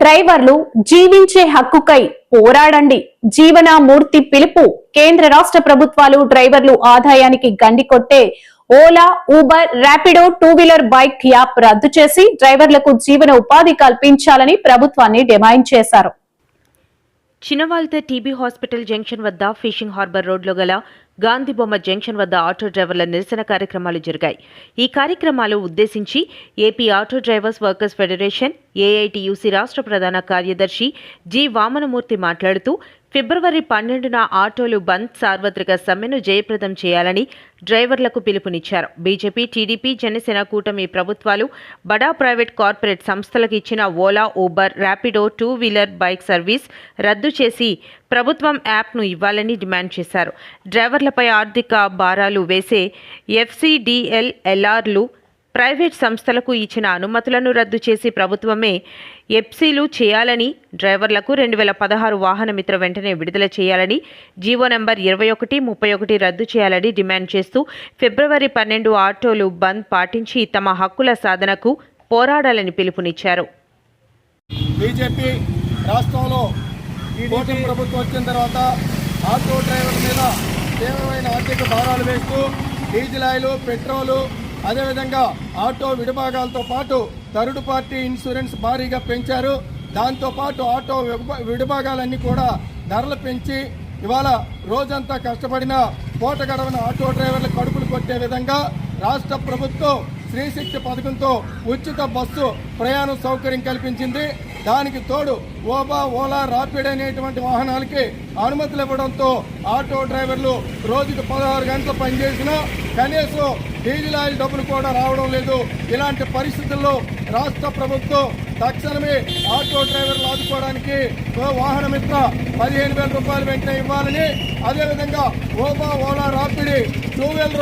డ్రైవర్లు జీవించే హక్కుకై పోరాడండి. జీవనమూర్తి పిలుపు. కేంద్ర రాష్ట్ర ప్రభుత్వాలు డ్రైవర్లు ఆదాయానికి గండి కొట్టే Ola, Uber, Rapido, two wheeler bike app రద్దు చేసి డ్రైవర్లకు జీవన ఉపాధి కల్పించాలని ప్రభుత్వాన్ని డిమాండ్ చేశారు. చినవాల్తే టీబీ హాస్పిటల్ జంక్షన్ వద్ద ఫిషింగ్ హార్బర్ రోడ్లో గల గాంధీ బొమ్మ జంక్షన్ వద్ద ఆటో డ్రైవర్ల నిరసన కార్యక్రమాలు జరిగాయి. ఈ కార్యక్రమాలు ఉద్దేశించి AP auto drivers workers federation AITUC రాష్ట్ర ప్రధాన కార్యదర్శి జి వామనమూర్తి మాట్లాడుతూ ఫిబ్రవరి 12న ఆటోలు బంద్, సార్వత్రిక సమ్మెను జయప్రదం చేయాలని డ్రైవర్లకు పిలుపునిచ్చారు. బీజేపీ, టీడీపీ, జనసేన కూటమి ప్రభుత్వాలు బడా ప్రైవేట్ కార్పొరేట్ సంస్థలకు ఇచ్చిన Ola, Uber, Rapido, two wheeler bike service రద్దు చేసి ప్రభుత్వం యాప్ను ఇవ్వాలని డిమాండ్ చేశారు. డ్రైవర్లపై ఆర్థిక భారాలు వేసే ఎఫ్సీడీఎల్ఎల్ఆర్లు ప్రైవేట్ సంస్థలకు ఇచ్చిన అనుమతులను రద్దు చేసి ప్రభుత్వమే ఎఫ్సీలు చేయాలని, డ్రైవర్లకు 2016 వాహన మిత్ర వెంటనే విడుదల చేయాలని, జీవో నంబర్ 21, 31 రద్దు చేయాలని డిమాండ్ చేస్తూ ఫిబ్రవరి 12 ఆటోలు బంద్ పాటించి తమ హక్కుల సాధనకు పోరాడాలని పిలుపునిచ్చారు. బీజేపీ రాష్ట్రంలో కూటమి ప్రభుత్వం వచ్చిన తర్వాత ఆటో డ్రైవర్ల మీద తీవ్రమైన ఆర్థిక భారాలు వేస్తూ డీజిల్ ఆయిల్, పెట్రోలు, అదేవిధంగా ఆటో విడిభాగాలతో పాటు థర్డ్ పార్టీ ఇన్సూరెన్స్ భారీగా పెంచారు. దాంతోపాటు ఆటో విడిభాగాలన్నీ కూడా ధరలు పెంచి ఇవాళ రోజంతా కష్టపడిన పూట గడవన ఆటో డ్రైవర్ల కడుపులు కొట్టే విధంగా రాష్ట్ర ప్రభుత్వం శ్రీశక్తి పథకంతో ఉచిత బస్సు ప్రయాణ సౌకర్యం కల్పించింది. దానికి తోడు ఓలా, ర్యాపిడ్ అనేటువంటి వాహనాలకి అనుమతులు ఇవ్వడంతో ఆటో డ్రైవర్లు రోజుకు 16 గంటలు పనిచేసినా కనీసం డీజిల్ ఆయిల్ డబ్బులు కూడా రావడం లేదు. ఇలాంటి పరిస్థితుల్లో రాష్ట్ర ప్రభుత్వం తక్షణమే ఆటో డ్రైవర్లు ఆదుకోవడానికి వాహన మిత్ర 15,000 రూపాయలు వెంటనే ఇవ్వాలని, అదేవిధంగా ఓలా, ర్యాపిడ్, టూ వీలర్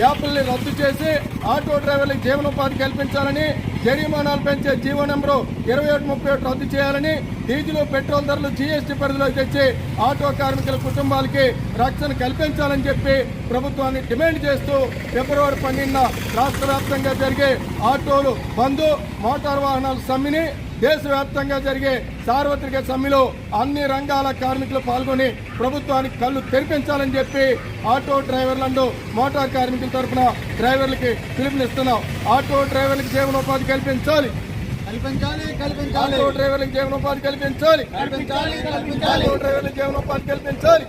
యాప్ల్ని రద్దు చేసి ఆటో డ్రైవర్లకు జీవనోపాధి కల్పించాలని, జరిమానాలు పెంచే జీవో నెంబరు 21, 31 రద్దు చేయాలని, డీజిల్, పెట్రోల్ ధరలు జీఎస్టీ పరిధిలోకి తెచ్చి ఆటో కార్మికుల కుటుంబాలకి రక్షణ కల్పించాలని చెప్పి ప్రభుత్వాన్ని డిమాండ్ చేస్తూ ఫిబ్రవరి 12న రాష్ట్ర వ్యాప్తంగా జరిగే ఆటోలు బంద్, మోటార్ వాహనాల సమ్మెని దేశవ్యాప్తంగా జరిగే సార్వత్రిక సమ్మెలో అన్ని రంగాల కార్మికులు పాల్గొని ప్రభుత్వానికి కళ్ళు తెరిపించాలని చెప్పి ఆటో డ్రైవర్లందు మోటార్ కార్మికుల తరఫున డ్రైవర్లకి పిలుపునిస్తున్నాం. ఆటో డ్రైవర్లకు జీవనోపాధి కల్పించాలి. ఆటో డ్రైవర్లకు జీవనోపాధి కల్పించాలి. ఆటో డ్రైవర్లకు జీవనోపాధి కల్పించాలి.